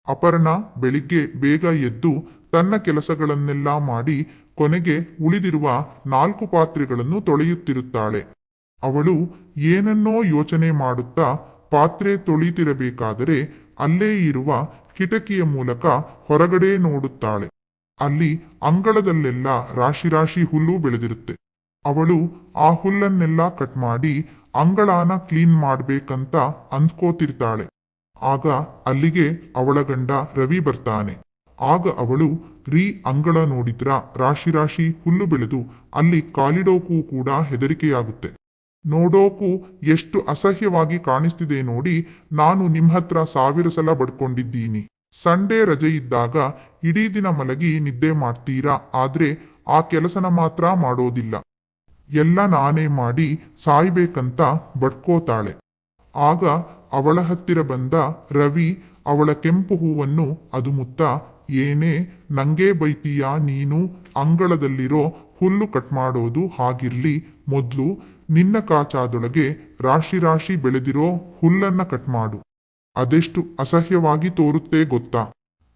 ಅಪರ್ಣ ಬೆಳಿಗ್ಗೆ ಬೇಗ ಎದ್ದು ತನ್ನ ಕೆಲಸಗಳನ್ನೆಲ್ಲ ಮಾಡಿ ಕೊನೆಗೆ ಉಳಿದಿರುವ 4 ಪಾತ್ರೆಗಳನ್ನು ತೊಳೆಯುತ್ತಿರುತ್ತಾಳೆ. ಅವಳು ಏನನ್ನೋ ಯೋಚನೆ ಮಾಡುತ್ತಾ ಪಾತ್ರೆ ತೊಳೆಯುತ್ತಿರಬೇಕಾದರೆ ಅಲ್ಲೇ ಇರುವ ಕಿಟಕಿಯ ಮೂಲಕ ಹೊರಗಡೆ ನೋಡುತ್ತಾಳೆ. ಅಲ್ಲಿ ಅಂಗಳದಲ್ಲೆಲ್ಲ ರಾಶಿ ರಾಶಿ ಹುಲ್ಲು ಬೆಳೆದಿರುತ್ತೆ. ಅವಳು ಆ ಹುಲ್ಲನ್ನೆಲ್ಲ ಕಟ್ ಮಾಡಿ ಅಂಗಳಾನ ಕ್ಲೀನ್ ಮಾಡ್ಬೇಕಂತ ಅಂದ್ಕೋತಿರ್ತಾಳೆ. ಆಗ ಅಲ್ಲಿಗೆ ಅವಳ ಗಂಡ ರವಿ ಬರ್ತಾನೆ. ಆಗ ಅವಳು, ರೀ, ಅಂಗಳ ನೋಡಿದ್ರ ರಾಶಿ ರಾಶಿ ಹುಲ್ಲು ಬೆಳೆದು ಅಲ್ಲಿ ಕಾಲಿಡೋಕೂ ಕೂಡ ಹೆದರಿಕೆಯಾಗುತ್ತೆ. ನೋಡೋಕು ಎಷ್ಟು ಅಸಹ್ಯವಾಗಿ ಕಾಣಿಸ್ತಿದೆ ನೋಡಿ. ನಾನು ನಿಮ್ಹತ್ರ 1000 ಸಲ ಬಡ್ಕೊಂಡಿದ್ದೀನಿ. ಸಂಡೇ ರಜೆ ಇದ್ದಾಗ ಇಡೀ ದಿನ ಮಲಗಿ ನಿದ್ದೆ ಮಾಡ್ತೀರಾ, ಆದ್ರೆ ಆ ಕೆಲಸನ ಮಾತ್ರ ಮಾಡೋದಿಲ್ಲ. ಎಲ್ಲ ನಾನೇ ಮಾಡಿ ಸಾಯ್ಬೇಕಂತ ಬಡ್ಕೋತಾಳೆ. ಆಗ ಅವಳ ಹತ್ತಿರ ಬಂದ ರವಿ ಅವಳ ಕೆಂಪು ಹೂವನ್ನು ಅದುಮುತ್ತಾ, ಏನೇ ನಂಗೆ ಬೈತೀಯಾ ನೀನು? ಅಂಗಳದಲ್ಲಿರೋ ಹುಲ್ಲು ಕಟ್ ಮಾಡೋದು ಹಾಗಿರ್ಲಿ, ಮೊದ್ಲು ನಿನ್ನ ಕಾಚಾದೊಳಗೆ ರಾಶಿ ರಾಶಿ ಬೆಳೆದಿರೋ ಹುಲ್ಲನ್ನ ಕಟ್ ಮಾಡು. ಅದೆಷ್ಟು ಅಸಹ್ಯವಾಗಿ ತೋರುತ್ತೆ ಗೊತ್ತಾ?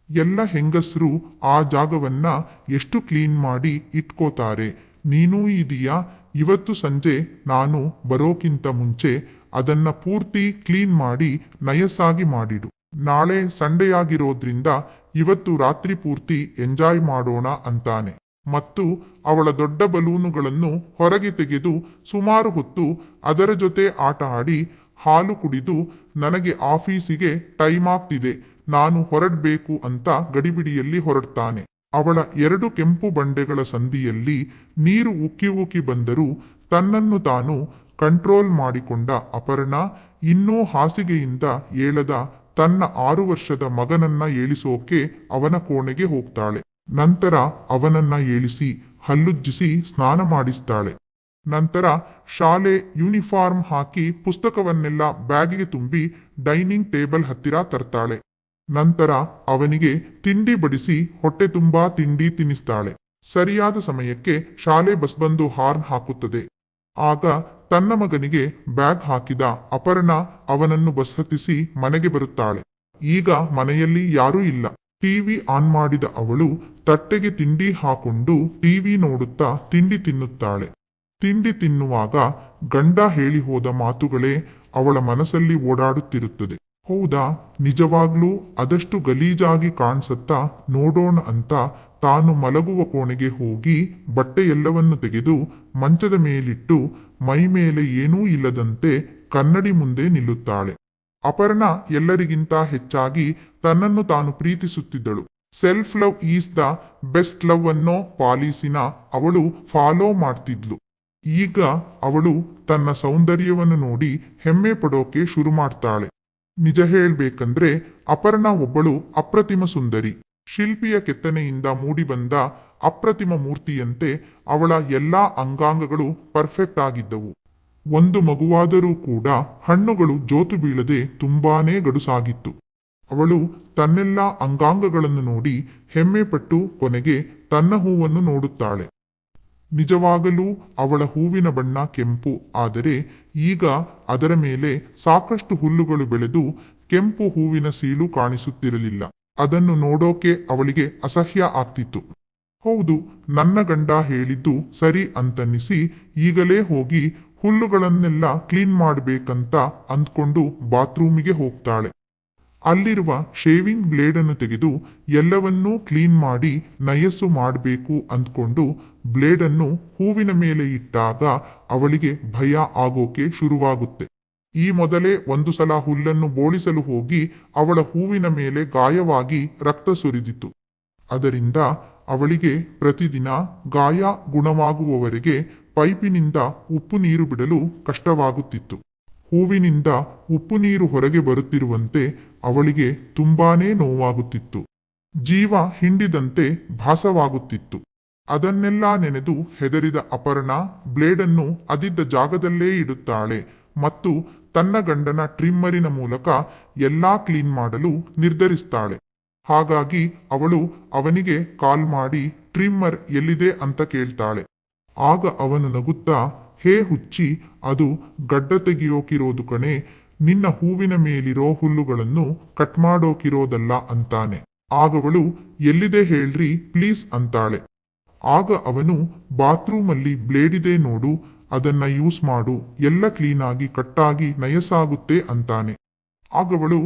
ಎಲ್ಲ ಹೆಂಗಸರು ಆ ಜಾಗವನ್ನ ಎಷ್ಟು ಕ್ಲೀನ್ ಮಾಡಿ ಇಟ್ಕೋತಾರೆ. ನೀನೂ ಇದೀಯಾ? ಇವತ್ತು ಸಂಜೆ ನಾನು ಬರೋಕ್ಕಿಂತ ಮುಂಚೆ ಅದನ್ನ ಪೂರ್ತಿ ಕ್ಲೀನ್ ಮಾಡಿ ನಯಸ್ಸಾಗಿ ಮಾಡಿಡು. ನಾಳೆ ಸಂಡೆಯಾಗಿರೋದ್ರಿಂದ ಇವತ್ತು ರಾತ್ರಿ ಪೂರ್ತಿ ಎಂಜಾಯ್ ಮಾಡೋಣ ಅಂತಾನೆ. ಮತ್ತು ಅವಳ ದೊಡ್ಡ ಬಲೂನುಗಳನ್ನು ಹೊರಗೆ ತೆಗೆದು ಸುಮಾರು ಹೊತ್ತು ಅದರ ಜೊತೆ ಆಟ ಆಡಿ ಹಾಲು ಕುಡಿದು, ನನಗೆ ಆಫೀಸಿಗೆ ಟೈಮ್ ಆಗ್ತಿದೆ, ನಾನು ಹೊರಡ್ಬೇಕು ಅಂತ ಗಡಿಬಿಡಿಯಲ್ಲಿ ಹೊರಡ್ತಾನೆ. ಅವಳ 2 ಕೆಂಪು ಬಂಡೆಗಳ ಸಂದಿಯಲ್ಲಿ ನೀರು ಉಕ್ಕಿ ಉಕ್ಕಿ ಬಂದರೂ ತನ್ನನ್ನು ತಾನು ಕಂಟ್ರೋಲ್ ಮಾಡಿಕೊಂಡ ಅಪರ್ಣ ಇನ್ನೂ ಹಾಸಿಗೆಯಿಂದ ಏಳದ ತನ್ನ 6 ವರ್ಷದ ಮಗನನ್ನ ಏಳಿಸೋಕೆ ಅವನ ಕೋಣೆಗೆ ಹೋಗ್ತಾಳೆ. ನಂತರ ಅವನನ್ನ ಏಳಿಸಿ ಹಲ್ಲುಜ್ಜಿಸಿ ಸ್ನಾನ ಮಾಡಿಸ್ತಾಳೆ. ನಂತರ ಶಾಲೆ ಯೂನಿಫಾರ್ಮ್ ಹಾಕಿ ಪುಸ್ತಕವನ್ನೆಲ್ಲ ಬ್ಯಾಗಿಗೆ ತುಂಬಿ ಡೈನಿಂಗ್ ಟೇಬಲ್ ಹತ್ತಿರ ತರ್ತಾಳೆ. ನಂತರ ಅವನಿಗೆ ತಿಂಡಿ ಬಡಿಸಿ ಹೊಟ್ಟೆ ತುಂಬಾ ತಿಂಡಿ ತಿನ್ನಿಸ್ತಾಳೆ. ಸರಿಯಾದ ಸಮಯಕ್ಕೆ ಶಾಲೆ ಬಸ್ ಬಂದು ಹಾರ್ನ್ ಹಾಕುತ್ತದೆ. ಆಗ ತನ್ನ ಮಗನಿಗೆ ಬ್ಯಾಗ್ ಹಾಕಿದ ಅಪರ್ಣ ಅವನನ್ನು ಬಸ್ ಹತ್ತಿಸಿ ಮನೆಗೆ ಬರುತ್ತಾಳೆ. ಈಗ ಮನೆಯಲ್ಲಿ ಯಾರೂ ಇಲ್ಲ. ಟಿವಿ ಆನ್ ಮಾಡಿದ ಅವಳು ತಟ್ಟೆಗೆ ತಿಂಡಿ ಹಾಕೊಂಡು ಟಿವಿ ನೋಡುತ್ತಾ ತಿಂಡಿ ತಿನ್ನುತ್ತಾಳೆ. ತಿಂಡಿ ತಿನ್ನುವಾಗ ಗಂಡ ಹೇಳಿ ಹೋದ ಮಾತುಗಳೇ ಅವಳ ಮನಸ್ಸಲ್ಲಿ ಓಡಾಡುತ್ತಿರುತ್ತದೆ. ಹೌದಾ, ನಿಜವಾಗ್ಲೂ ಅದಷ್ಟು ಗಲೀಜಾಗಿ ಕಾಣಿಸತ್ತಾ? ನೋಡೋಣ ಅಂತ ತಾನು ಮಲಗುವ ಕೋಣೆಗೆ ಹೋಗಿ ಬಟ್ಟೆ ಎಲ್ಲವನ್ನು ತೆಗೆದು ಮಂಚದ ಮೇಲಿಟ್ಟು ಮೈ ಮೇಲೆ ಏನೂ ಇಲ್ಲದಂತೆ ಕನ್ನಡಿ ಮುಂದೆ ನಿಲ್ಲುತ್ತಾಳೆ. ಅಪರ್ಣ ಎಲ್ಲರಿಗಿಂತ ಹೆಚ್ಚಾಗಿ ತನ್ನನ್ನು ತಾನು ಪ್ರೀತಿಸುತ್ತಿದ್ದಳು. Self love is the best love ಅನ್ನೋ ಪಾಲಿಸಿನ ಅವಳು ಫಾಲೋ ಮಾಡ್ತಿದ್ಲು. ಈಗ ಅವಳು ತನ್ನ ಸೌಂದರ್ಯವನ್ನು ನೋಡಿ ಹೆಮ್ಮೆ ಪಡೋಕೆ ಶುರು ಮಾಡ್ತಾಳೆ. ನಿಜ ಹೇಳ್ಬೇಕಂದ್ರೆ ಅಪರ್ಣ ಒಬ್ಬಳು ಅಪ್ರತಿಮ ಸುಂದರಿ. ಶಿಲ್ಪಿಯ ಕೆತ್ತನೆಯಿಂದ ಮೂಡಿಬಂದ ಅಪ್ರತಿಮ ಮೂರ್ತಿಯಂತೆ ಅವಳ ಎಲ್ಲಾ ಅಂಗಾಂಗಗಳು ಪರ್ಫೆಕ್ಟ್ ಆಗಿದ್ದವು. ಒಂದು ಮಗುವಾದರೂ ಕೂಡ ಹಣ್ಣುಗಳು ಜೋತು ಬೀಳದೆ ತುಂಬಾನೇ ಗಡುಸಾಗಿತ್ತು. ಅವಳು ತನ್ನೆಲ್ಲ ಅಂಗಾಂಗಗಳನ್ನು ನೋಡಿ ಹೆಮ್ಮೆ ಪಟ್ಟು ಕೊನೆಗೆ ತನ್ನ ಹೂವನ್ನು ನೋಡುತ್ತಾಳೆ. ನಿಜವಾಗಲೂ ಅವಳ ಹೂವಿನ ಬಣ್ಣ ಕೆಂಪು, ಆದರೆ ಈಗ ಅದರ ಮೇಲೆ ಸಾಕಷ್ಟು ಹುಲ್ಲುಗಳು ಬೆಳೆದು ಕೆಂಪು ಹೂವಿನ ಸೀಳು ಕಾಣಿಸುತ್ತಿರಲಿಲ್ಲ. ಅದನ್ನು ನೋಡೋಕೆ ಅವಳಿಗೆ ಅಸಹ್ಯ ಆಗ್ತಿತ್ತು. ಹೌದು, ನನ್ನ ಗಂಡ ಹೇಳಿದ್ದು ಸರಿ ಅಂತನ್ನಿಸಿ ಈಗಲೇ ಹೋಗಿ ಹುಲ್ಲುಗಳನ್ನೆಲ್ಲ ಕ್ಲೀನ್ ಮಾಡ್ಬೇಕಂತ ಅಂದ್ಕೊಂಡು ಬಾತ್ರೂಮಿಗೆ ಹೋಗ್ತಾಳೆ. ಅಲ್ಲಿರುವ ಶೇವಿಂಗ್ ಬ್ಲೇಡ್ ಅನ್ನು ತೆಗೆದು ಎಲ್ಲವನ್ನೂ ಕ್ಲೀನ್ ಮಾಡಿ ನಯಸ್ಸು ಮಾಡಬೇಕು ಅಂದ್ಕೊಂಡು ಬ್ಲೇಡ್ ಅನ್ನು ಹೂವಿನ ಮೇಲೆ ಇಟ್ಟಾಗ ಅವಳಿಗೆ ಭಯ ಆಗೋಕೆ ಶುರುವಾಗುತ್ತೆ. ಈ ಮೊದಲೇ 1 ಸಲ ಹುಲ್ಲನ್ನು ಬೋಳಿಸಲು ಹೋಗಿ ಅವಳ ಹೂವಿನ ಮೇಲೆ ಗಾಯವಾಗಿ ರಕ್ತ ಸುರಿದಿತ್ತು. ಅದರಿಂದ ಅವಳಿಗೆ ಪ್ರತಿದಿನ ಗಾಯ ಗುಣವಾಗುವವರೆಗೆ ಪೈಪಿನಿಂದ ಉಪ್ಪು ನೀರು ಬಿಡಲು ಕಷ್ಟವಾಗುತ್ತಿತ್ತು. ಹೂವಿನಿಂದ ಉಪ್ಪು ನೀರು ಹೊರಗೆ ಬರುತ್ತಿರುವಂತೆ ಅವಳಿಗೆ ತುಂಬಾನೇ ನೋವಾಗುತ್ತಿತ್ತು. ಜೀವ ಹಿಂಡಿದಂತೆ ಭಾಸವಾಗುತ್ತಿತ್ತು. ಅದನ್ನೆಲ್ಲ ನೆನೆದು ಹೆದರಿದ ಅಪರ್ಣ ಬ್ಲೇಡನ್ನು ಅದಿದ್ದ ಜಾಗದಲ್ಲೇ ಇಡುತ್ತಾಳೆ ಮತ್ತು ತನ್ನ ಗಂಡನ ಟ್ರಿಮ್ಮರಿನ ಮೂಲಕ ಎಲ್ಲಾ ಕ್ಲೀನ್ ಮಾಡಲು ನಿರ್ಧರಿಸ್ತಾಳೆ. ಹಾಗಾಗಿ ಅವಳು ಅವನಿಗೆ ಕಾಲ್ ಮಾಡಿ ಟ್ರಿಮ್ಮರ್ ಎಲ್ಲಿದೆ ಅಂತ ಕೇಳ್ತಾಳೆ. ಆಗ ಅವನು ನಗುತ್ತಾ, ಹೇ ಹುಚ್ಚಿ, ಅದು ಗಡ್ಡ ತೆಗಿಯೋಕಿರೋದು ಕಣೆ, ನಿನ್ನ ಹೂವಿನ ಮೇಲಿರೋ ಹುಲ್ಲುಗಳನ್ನು ಕಟ್ ಮಾಡೋಕಿರೋದಲ್ಲ ಅಂತಾನೆ. ಆಗವಳು ಎಲ್ಲಿದೆ ಹೇಳ್ರಿ ಪ್ಲೀಸ್ ಅಂತಾಳೆ. ಆಗ ಅವನು ಬಾತ್ರೂಮಲ್ಲಿ ಬ್ಲೇಡಿದೆ ನೋಡು, ಅದನ್ನ ಯೂಸ್ ಮಾಡು, ಎಲ್ಲ ಕ್ಲೀನಾಗಿ ಕಟ್ಟಾಗಿ ನಯಸಾಗುತ್ತೆ ಅಂತಾನೆ. ಆಗವಳು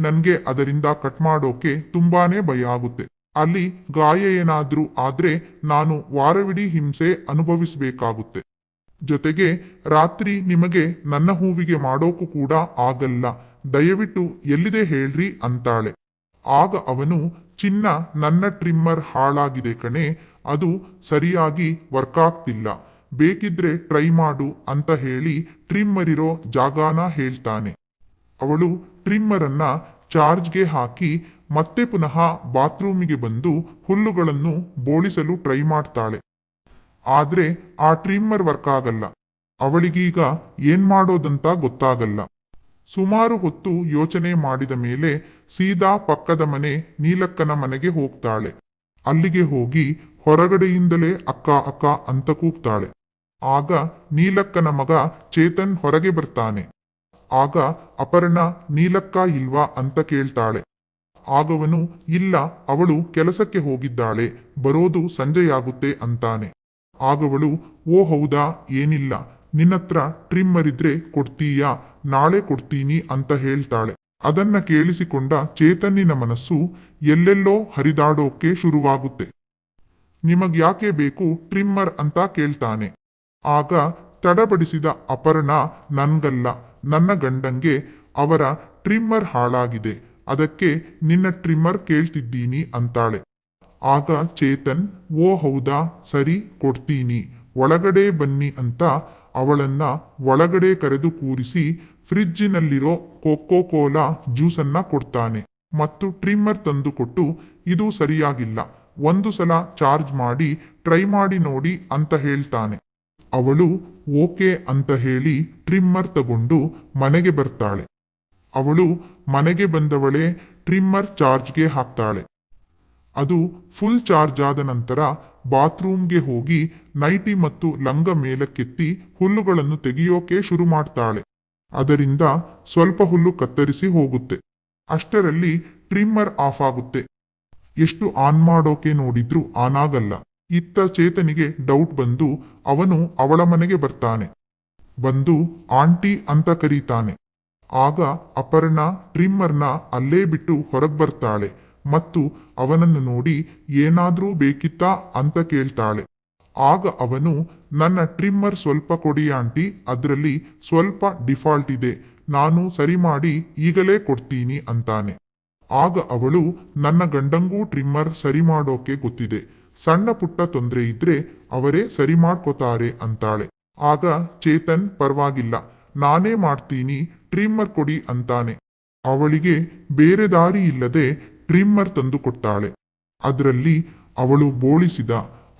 ನನ್ಗೆ ಅದರಿಂದ ಕಟ್ ಮಾಡೋಕೆ ತುಂಬಾನೇ ಭಯ ಆಗುತ್ತೆ. ಅಲ್ಲಿ ಗಾಯ ಏನಾದ್ರೂ ಆದ್ರೆ ನಾನು ವಾರವಿಡೀ ಹಿಂಸೆ ಅನುಭವಿಸ್ಬೇಕಾಗುತ್ತೆ. ಜೊತೆಗೆ ರಾತ್ರಿ ನಿಮಗೆ ನನ್ನ ಹೂವಿಗೆ ಮಾಡೋಕು ಕೂಡ ಆಗಲ್ಲ. ದಯವಿಟ್ಟು ಎಲ್ಲಿದೆ ಹೇಳ್ರಿ ಅಂತಾಳೆ. ಆಗ ಅವನು ಚಿನ್ನ, ನನ್ನ ಟ್ರಿಮ್ಮರ್ ಹಾಳಾಗಿದೆ ಕಣೆ, ಅದು ಸರಿಯಾಗಿ ವರ್ಕ್ ಆಗ್ತಿಲ್ಲ, ಬೇಕಿದ್ರೆ ಟ್ರೈ ಮಾಡು ಅಂತ ಹೇಳಿ ಟ್ರಿಮ್ಮರ್ ಇರೋ ಜಾಗಾನ ಹೇಳ್ತಾನೆ. ಅವಳು ಟ್ರಿಮ್ಮರ್ ಅನ್ನ ಚಾರ್ಜ್ಗೆ ಹಾಕಿ ಮತ್ತೆ ಪುನಃ ಬಾತ್ರೂಮಿಗೆ ಬಂದು ಹುಲ್ಲುಗಳನ್ನು ಬೋಳಿಸಲು ಟ್ರೈ ಮಾಡ್ತಾಳೆ. ಆದ್ರೆ ಆ ಟ್ರಿಮ್ಮರ್ ವರ್ಕ್ ಆಗಲ್ಲ. ಅವಳಿಗೀಗ ಏನ್ ಮಾಡೋದಂತ ಗೊತ್ತಾಗಲ್ಲ. ಸುಮಾರು ಹೊತ್ತು ಯೋಚನೆ ಮಾಡಿದ ಮೇಲೆ ಸೀದಾ ಪಕ್ಕದ ಮನೆ ನೀಲಕ್ಕನ ಮನೆಗೆ ಹೋಗ್ತಾಳೆ. ಅಲ್ಲಿಗೆ ಹೋಗಿ ಹೊರಗಡೆಯಿಂದಲೇ ಅಕ್ಕ ಅಕ್ಕ ಅಂತ ಕೂಗ್ತಾಳೆ. ಆಗ ನೀಲಕ್ಕನ ಮಗ ಚೇತನ್ ಹೊರಗೆ ಬರ್ತಾನೆ. ಆಗ ಅಪರ್ಣ ನೀಲಕ್ಕ ಇಲ್ವಾ ಅಂತ ಕೇಳ್ತಾಳೆ. ಆಗವನು ಇಲ್ಲ, ಅವಳು ಕೆಲಸಕ್ಕೆ ಹೋಗಿದ್ದಾಳೆ, ಬರೋದು ಸಂಜೆಯಾಗುತ್ತೆ ಅಂತಾನೆ. ಆಗವಳು ಓ ಹೌದಾ, ಏನಿಲ್ಲ, ನಿನ್ನತ್ರ ಟ್ರಿಮ್ಮರ್ ಇದ್ರೆ ಕೊಡ್ತೀಯಾ, ನಾಳೆ ಕೊಡ್ತೀನಿ ಅಂತ ಹೇಳ್ತಾಳೆ. ಅದನ್ನ ಕೇಳಿಸಿಕೊಂಡ ಚೇತನ್ನಿನ ಮನಸ್ಸು ಎಲ್ಲೆಲ್ಲೋ ಹರಿದಾಡೋಕೆ ಶುರುವಾಗುತ್ತೆ. ನಿಮಗ್ಯಾಕೆ ಬೇಕು ಟ್ರಿಮ್ಮರ್ ಅಂತ ಕೇಳ್ತಾನೆ. ಆಗ ತಡಬಡಿಸಿದ ಅಪರ್ಣ ನನ್ಗಲ್ಲ, ನನ್ನ ಗಂಡಂಗೆ ಅವರ ಟ್ರಿಮ್ಮರ್ ಹಾಳಾಗಿದೆ, ಅದಕ್ಕೆ ನಿನ್ನ ಟ್ರಿಮ್ಮರ್ ಕೇಳ್ತಿದ್ದೀನಿ ಅಂತಾಳೆ. ಆಗ ಚೇತನ್ ಓ ಹೌದಾ, ಸರಿ ಕೊಡ್ತೀನಿ, ಒಳಗಡೆ ಬನ್ನಿ ಅಂತ ಅವಳನ್ನ ಒಳಗಡೆ ಕರೆದು ಕೂರಿಸಿ ಫ್ರಿಜ್ಜಿನಲ್ಲಿರೋ ಕೋಕೋ ಕೋಲಾ ಜ್ಯೂಸನ್ನ ಕೊಡ್ತಾನೆ. ಮತ್ತು ಟ್ರಿಮ್ಮರ್ ತಂದು ಕೊಟ್ಟು ಇದು ಸರಿಯಾಗಿಲ್ಲ, ಒಂದು ಸಲ ಚಾರ್ಜ್ ಮಾಡಿ ಟ್ರೈ ಮಾಡಿ ನೋಡಿ ಅಂತ ಹೇಳ್ತಾನೆ. ಅವಳು ಓಕೆ ಅಂತ ಹೇಳಿ ಟ್ರಿಮ್ಮರ್ ತಗೊಂಡು ಮನೆಗೆ ಬರ್ತಾಳೆ. ಅವಳು ಮನೆಗೆ ಬಂದವಳೆ ಟ್ರಿಮ್ಮರ್ ಚಾರ್ಜ್ಗೆ ಹಾಕ್ತಾಳೆ. ಅದು ಫುಲ್ ಚಾರ್ಜ್ ಆದ ನಂತರ ಬಾತ್ರೂಮ್ಗೆ ಹೋಗಿ ನೈಟಿ ಮತ್ತು ಲಂಗ ಮೇಲಕ್ಕೆತ್ತಿ ಹುಲ್ಲುಗಳನ್ನು ತೆಗೆಯೋಕೆ ಶುರು ಮಾಡ್ತಾಳೆ. ಅದರಿಂದ ಸ್ವಲ್ಪ ಹುಲ್ಲು ಕತ್ತರಿಸಿ ಹೋಗುತ್ತೆ. ಅಷ್ಟರಲ್ಲಿ ಟ್ರಿಮ್ಮರ್ ಆಫ್ ಆಗುತ್ತೆ. ಎಷ್ಟು ಆನ್ ಮಾಡೋಕೆ ನೋಡಿದ್ರೂ ಆನ್ ಆಗಲ್ಲ. ಇತ್ತ ಚೇತನಿಗೆ ಡೌಟ್ ಬಂದು ಅವನು ಅವಳ ಮನೆಗೆ ಬರ್ತಾನೆ. ಬಂದು ಆಂಟಿ ಅಂತ ಕರೀತಾನೆ. ಆಗ ಅಪರ್ಣ ಟ್ರಿಮ್ಮರ್ನ ಅಲ್ಲೇ ಬಿಟ್ಟು ಹೊರಗ್ ಬರ್ತಾಳೆ ಮತ್ತು ಅವನನ್ನು ನೋಡಿ ಏನಾದ್ರೂ ಬೇಕಿತ್ತಾ ಅಂತ ಕೇಳ್ತಾಳೆ. ಆಗ ಅವನು ನನ್ನ ಟ್ರಿಮ್ಮರ್ ಸ್ವಲ್ಪ ಕೊಡಿ ಆಂಟಿ, ಅದ್ರಲ್ಲಿ ಸ್ವಲ್ಪ ಡಿಫಾಲ್ಟ್ ಇದೆ, ನಾನು ಸರಿ ಮಾಡಿ ಈಗಲೇ ಕೊಡ್ತೀನಿ ಅಂತಾನೆ. ಆಗ ಅವಳು ನನ್ನ ಗಂಡಂಗೂ ಟ್ರಿಮ್ಮರ್ ಸರಿ ಮಾಡೋಕೆ ಗೊತ್ತಿದೆ, ಸಣ್ಣ ಪುಟ್ಟ ತೊಂದ್ರೆ ಇದ್ರೆ ಅವರೇ ಸರಿ ಮಾಡ್ಕೋತಾರೆ ಅಂತಾಳೆ. ಆಗ ಚೇತನ್ ಪರವಾಗಿಲ್ಲ, ನಾನೇ ಮಾಡ್ತೀನಿ, ಟ್ರಿಮ್ಮರ್ ಕೊಡಿ ಅಂತಾನೆ. ಅವಳಿಗೆ ಬೇರೆ ದಾರಿ ಇಲ್ಲದೆ ಟ್ರಿಮ್ಮರ್ ತಂದು ಕೊಡ್ತಾಳೆ. ಅದರಲ್ಲಿ ಅವಳು ಬೋಳಿಸಿದ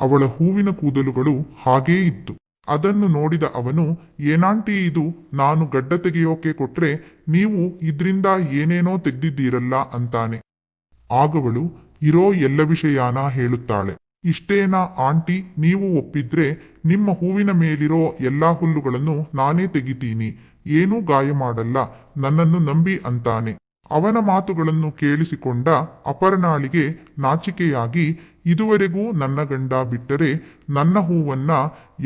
ಅವಳ ಹೂವಿನ ಕೂದಲುಗಳು ಹಾಗೇ ಇತ್ತು. ಅದನ್ನು ನೋಡಿದ ಅವನು ಏನಾಂಟಿ ಇದು, ನಾನು ಗಡ್ಡ ತೆಗೆಯೋಕೆ ಕೊಟ್ರೆ ನೀವು ಇದ್ರಿಂದ ಏನೇನೋ ತೆಗ್ದಿದ್ದೀರಲ್ಲ ಅಂತಾನೆ. ಆಗವಳು ಇರೋ ಎಲ್ಲ ವಿಷಯಾನ ಹೇಳುತ್ತಾಳೆ. ಇಷ್ಟೇನಾ ಆಂಟಿ, ನೀವು ಒಪ್ಪಿದ್ರೆ ನಿಮ್ಮ ಹೂವಿನ ಮೇಲಿರೋ ಎಲ್ಲಾ ಹುಲ್ಲುಗಳನ್ನು ನಾನೇ ತೆಗಿತೀನಿ, ಏನೂ ಗಾಯ ಮಾಡಲ್ಲ, ನನ್ನನ್ನು ನಂಬಿ ಅಂತಾನೆ. ಅವನ ಮಾತುಗಳನ್ನು ಕೇಳಿಸಿಕೊಂಡ ಅಪರ್ಣಾಳಿಗೆ ನಾಚಿಕೆಯಾಗಿ ಇದುವರೆಗೂ ನನ್ನ ಗಂಡ ಬಿಟ್ಟರೆ ನನ್ನ ಹೂವನ್ನ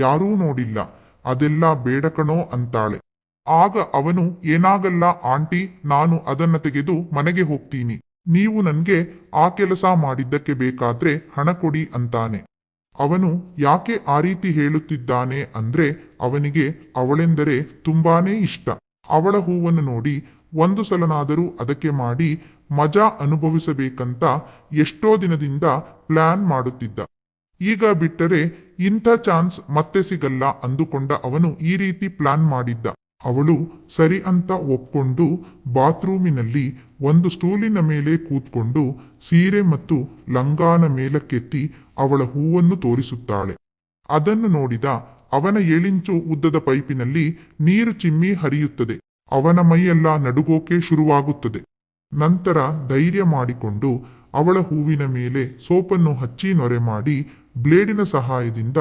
ಯಾರೂ ನೋಡಿಲ್ಲ, ಅದೆಲ್ಲ ಬೇಡ ಕಣೋ ಅಂತಾಳೆ. ಆಗ ಅವನು ಏನಾಗಲ್ಲ ಆಂಟಿ, ನಾನು ಅದನ್ನ ತೆಗೆದು ಮನೆಗೆ ಹೋಗ್ತೀನಿ, ನೀವು ನನ್ಗೆ ಆ ಕೆಲಸ ಮಾಡಿದ್ದಕ್ಕೆ ಬೇಕಾದ್ರೆ ಹಣ ಕೊಡಿ ಅಂತಾನೆ. ಅವನು ಯಾಕೆ ಆ ರೀತಿ ಹೇಳುತ್ತಿದ್ದಾನೆ ಅಂದ್ರೆ ಅವನಿಗೆ ಅವಳೆಂದರೆ ತುಂಬಾನೇ ಇಷ್ಟ. ಅವಳ ಹೂವನ್ನು ನೋಡಿ ಒಂದು ಸಲನಾದರೂ ಅದಕ್ಕೆ ಮಾಡಿ ಮಜಾ ಅನುಭವಿಸಬೇಕಂತ ಎಷ್ಟೋ ದಿನದಿಂದ ಪ್ಲಾನ್ ಮಾಡುತ್ತಿದ್ದ. ಈಗ ಬಿಟ್ಟರೆ ಇಂಥ ಚಾನ್ಸ್ ಮತ್ತೆ ಸಿಗಲ್ಲ ಅಂದುಕೊಂಡ ಅವನು ಈ ರೀತಿ ಪ್ಲಾನ್ ಮಾಡಿದ್ದ. ಅವಳು ಸರಿ ಅಂತ ಒಪ್ಕೊಂಡು ಬಾತ್ರೂಮಿನಲ್ಲಿ ಒಂದು ಸ್ಟೂಲಿನ ಮೇಲೆ ಕೂತ್ಕೊಂಡು ಸೀರೆ ಮತ್ತು ಲಂಗಾನ ಮೇಲಕ್ಕೆತ್ತಿ ಅವಳ ಹೂವನ್ನು ತೋರಿಸುತ್ತಾಳೆ. ಅದನ್ನು ನೋಡಿದ ಅವನ 7 ಇಂಚು ಉದ್ದದ ಪೈಪಿನಲ್ಲಿ ನೀರು ಚಿಮ್ಮಿ ಹರಿಯುತ್ತದೆ. ಅವನ ಮೈಯೆಲ್ಲ ನಡುಗೋಕೆ ಶುರುವಾಗುತ್ತದೆ. ನಂತರ ಧೈರ್ಯ ಮಾಡಿಕೊಂಡು ಅವಳ ಹೂವಿನ ಮೇಲೆ ಸೋಪನ್ನು ಹಚ್ಚಿ ನೊರೆ ಮಾಡಿ ಬ್ಲೇಡಿನ ಸಹಾಯದಿಂದ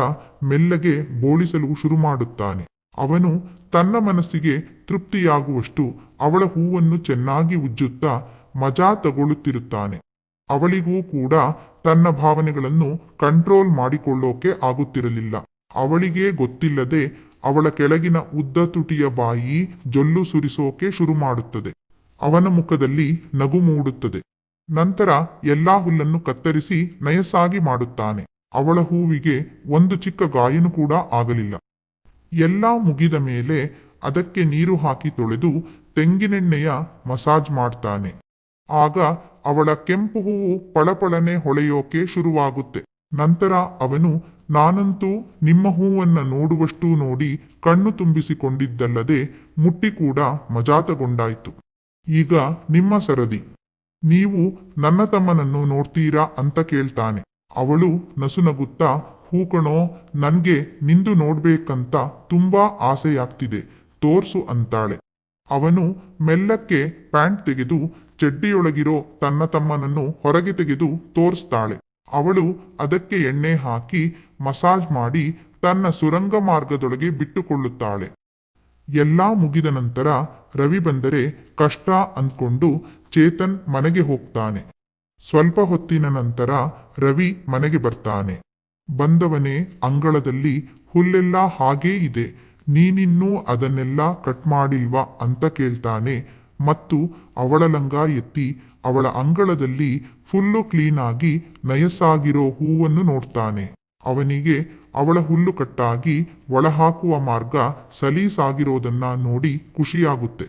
ಮೆಲ್ಲಗೆ ಬೋಳಿಸಲು ಶುರು ಮಾಡುತ್ತಾನೆ. ಅವನು ತನ್ನ ಮನಸ್ಸಿಗೆ ತೃಪ್ತಿಯಾಗುವಷ್ಟು ಅವಳ ಹೂವನ್ನು ಚೆನ್ನಾಗಿ ಉಜ್ಜುತ್ತಾ ಮಜಾ ತಗೊಳ್ಳುತ್ತಿರುತ್ತಾನೆ. ಅವಳಿಗೂ ಕೂಡ ತನ್ನ ಭಾವನೆಗಳನ್ನು ಕಂಟ್ರೋಲ್ ಮಾಡಿಕೊಳ್ಳೋಕೆ ಆಗುತ್ತಿರಲಿಲ್ಲ. ಅವಳಿಗೇ ಗೊತ್ತಿಲ್ಲದೆ ಅವಳ ಕೆಳಗಿನ ಉದ್ದ ತುಟಿಯ ಬಾಯಿ ಜೊಲ್ಲು ಸುರಿಸೋಕೆ ಶುರು ಮಾಡುತ್ತದೆ. ಅವನ ಮುಖದಲ್ಲಿ ನಗು ಮೂಡುತ್ತದೆ. ನಂತರ ಎಲ್ಲಾ ಹುಲ್ಲನ್ನು ಕತ್ತರಿಸಿ ನಯಸ್ಸಾಗಿ ಮಾಡುತ್ತಾನೆ. ಅವಳ ಹೂವಿಗೆ ಒಂದು ಚಿಕ್ಕ ಗಾಯನೂ ಕೂಡ ಆಗಲಿಲ್ಲ. ಎಲ್ಲಾ ಮುಗಿದ ಮೇಲೆ ಅದಕ್ಕೆ ನೀರು ಹಾಕಿ ತೊಳೆದು ತೆಂಗಿನೆಣ್ಣೆಯ ಮಸಾಜ್ ಮಾಡ್ತಾನೆ. ಆಗ ಅವಳ ಕೆಂಪು ಹೂವು ಪಳಪಳನೆ ಹೊಳೆಯೋಕೆ ಶುರುವಾಗುತ್ತೆ. ನಂತರ ಅವನು, ನಾನಂತೂ ನಿಮ್ಮ ಹೂವನ್ನ ನೋಡುವಷ್ಟು ನೋಡಿ ಕಣ್ಣು ತುಂಬಿಸಿಕೊಂಡಿದ್ದಲ್ಲದೆ ಮುಟ್ಟಿ ಕೂಡ ಮಜಾತಗೊಂಡಾಯ್ತು. ಈಗ ನಿಮ್ಮ ಸರದಿ. ನೀವು ನನ್ನ ತಮ್ಮನನ್ನು ನೋಡ್ತೀರಾ ಅಂತ ಕೇಳ್ತಾನೆ. ಅವಳು ನಸುನಗುತ್ತಾ, ಹೂಕಣೋ, ನನ್ಗೆ ನಿಂದು ನೋಡ್ಬೇಕಂತ ತುಂಬಾ ಆಸೆಯಾಗ್ತಿದೆ, ತೋರ್ಸು ಅಂತಾಳೆ. ಅವನು ಮೆಲ್ಲಕ್ಕೆ ಪ್ಯಾಂಟ್ ತೆಗೆದು ಚಡ್ಡಿಯೊಳಗಿರೋ ತನ್ನ ತಮ್ಮನನ್ನು ಹೊರಗೆ ತೆಗೆದು ತೋರಿಸ್ತಾಳೆ. ಅವಳು ಅದಕ್ಕೆ ಎಣ್ಣೆ ಹಾಕಿ ಮಸಾಜ್ ಮಾಡಿ ತನ್ನ ಸುರಂಗ ಮಾರ್ಗದೊಳಗೆ ಬಿಟ್ಟುಕೊಳ್ಳುತ್ತಾಳೆ. ಎಲ್ಲಾ ಮುಗಿದ ನಂತರ ರವಿ ಬಂದರೆ ಕಷ್ಟ ಅಂದ್ಕೊಂಡು ಚೇತನ್ ಮನೆಗೆ ಹೋಗ್ತಾನೆ. ಸ್ವಲ್ಪ ಹೊತ್ತಿನ ನಂತರ ರವಿ ಮನೆಗೆ ಬರ್ತಾನೆ. ಬಂದವನೇ, ಅಂಗಳದಲ್ಲಿ ಹುಲ್ಲೆಲ್ಲ ಹಾಗೇ ಇದೆ, ನೀನಿನ್ನೂ ಅದನ್ನೆಲ್ಲ ಕಟ್ ಮಾಡಿಲ್ವಾ ಅಂತ ಕೇಳ್ತಾನೆ. ಮತ್ತು ಅವಳ ಲಂಗ ಎತ್ತಿ ಅವಳ ಅಂಗಳದಲ್ಲಿ ಫುಲ್ಲು ಕ್ಲೀನ್ ಆಗಿ ನಯಸ್ಸಾಗಿರೋ ಹೂವನ್ನು ನೋಡ್ತಾನೆ. ಅವನಿಗೆ ಅವಳ ಹುಲ್ಲು ಕಟ್ಟಾಗಿ ಒಳಹಾಕುವ ಮಾರ್ಗ ಸಲೀಸಾಗಿರೋದನ್ನ ನೋಡಿ ಖುಷಿಯಾಗುತ್ತೆ.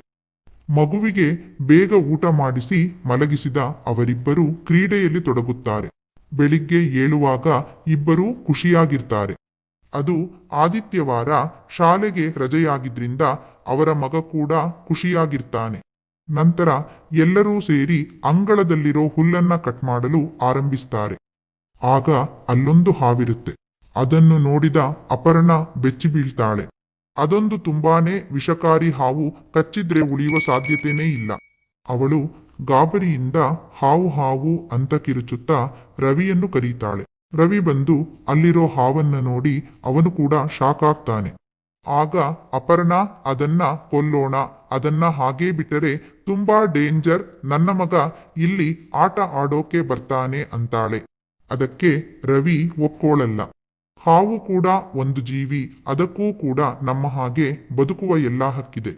ಮಗುವಿಗೆ ಬೇಗ ಊಟ ಮಾಡಿಸಿ ಮಲಗಿಸಿದ ಅವರಿಬ್ಬರು ಕ್ರೀಡೆಯಲ್ಲಿ ತೊಡಗುತ್ತಾರೆ. ಬೆಳಿಗ್ಗೆ ಏಳುವಾಗ ಇಬ್ಬರೂ ಖುಷಿಯಾಗಿರ್ತಾರೆ. ಅದು ಆದಿತ್ಯವಾರ, ಶಾಲೆಗೆ ರಜೆಯಾಗಿದ್ರಿಂದ ಅವರ ಮಗ ಕೂಡ ಖುಷಿಯಾಗಿರ್ತಾನೆ. ನಂತರ ಎಲ್ಲರೂ ಸೇರಿ ಅಂಗಳದಲ್ಲಿರೋ ಹುಲ್ಲನ್ನ ಕಟ್ ಮಾಡಲು ಆರಂಭಿಸ್ತಾರೆ. ಆಗ ಅಲ್ಲೊಂದು ಹಾವಿರುತ್ತೆ. ಅದನ್ನು ನೋಡಿದ ಅಪರ್ಣ ಬೆಚ್ಚಿ ಬೀಳ್ತಾಳೆ. ಅದೊಂದು ತುಂಬಾನೇ ವಿಷಕಾರಿ ಹಾವು, ಕಚ್ಚಿದ್ರೆ ಉಳಿಯುವ ಸಾಧ್ಯತೆನೇ ಇಲ್ಲ. ಅವಳು ಗಾಬರಿಯಿಂದ ಹಾವು ಹಾವು ಅಂತ ಕಿರುಚುತ್ತಾ ರವಿಯನ್ನು ಕರೀತಾಳೆ. ರವಿ ಬಂದು ಅಲ್ಲಿರೋ ಹಾವನ್ನ ನೋಡಿ ಅವನು ಕೂಡ ಶಾಕ್ ಆಗ್ತಾನೆ. ಆಗ ಅಪರ್ಣ, ಅದನ್ನ ಕೊಲ್ಲೋಣ, ಅದನ್ನ ಹಾಗೇ ಬಿಟ್ಟರೆ ತುಂಬಾ ಡೇಂಜರ್, ನನ್ನ ಮಗ ಇಲ್ಲಿ ಆಟ ಆಡೋಕೆ ಬರ್ತಾನೆ ಅಂತಾಳೆ. ಅದಕ್ಕೆ ರವಿ ಒಪ್ಕೊಳ್ಳಲ್ಲ. ಹಾವು ಕೂಡ ಒಂದು ಜೀವಿ, ಅದಕ್ಕೂ ಕೂಡ ನಮ್ಮ ಹಾಗೆ ಬದುಕುವ ಎಲ್ಲಾ ಹಕ್ಕಿದೆ.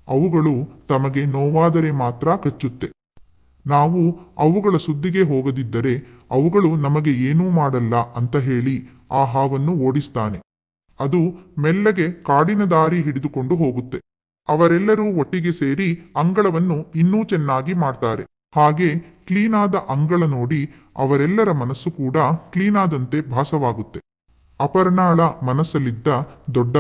ಅವುಗಳು ತಮಗೆ ನೋವಾದರೆ ಮಾತ್ರ ಕಚ್ಚುತ್ತೆ. ನಾವು ಅವುಗಳ ಸುದ್ದಿಗೆ ಹೋಗದಿದ್ದರೆ ಅವುಗಳು ನಮಗೆ ಏನೂ ಮಾಡಲ್ಲ ಅಂತ ಹೇಳಿ ಆ ಹಾವನ್ನು ಓಡಿಸ್ತಾನೆ. ಅದು ಮೆಲ್ಲಗೆ ಕಾಡಿನ ದಾರಿ ಹಿಡಿದುಕೊಂಡು ಹೋಗುತ್ತೆ. ಅವರೆಲ್ಲರೂ ಒಟ್ಟಿಗೆ ಸೇರಿ ಅಂಗಳವನ್ನು ಇನ್ನೂ ಚೆನ್ನಾಗಿ ಮಾಡ್ತಾರೆ. ಹಾಗೆ ಕ್ಲೀನಾದ ಅಂಗಳ ನೋಡಿ ಅವರೆಲ್ಲರ ಮನಸ್ಸು ಕೂಡ ಕ್ಲೀನಾದಂತೆ ಭಾಸವಾಗುತ್ತೆ. ಅಪರ್ಣಾಳ ಮನಸ್ಸಲ್ಲಿದ್ದ ದೊಡ್ಡ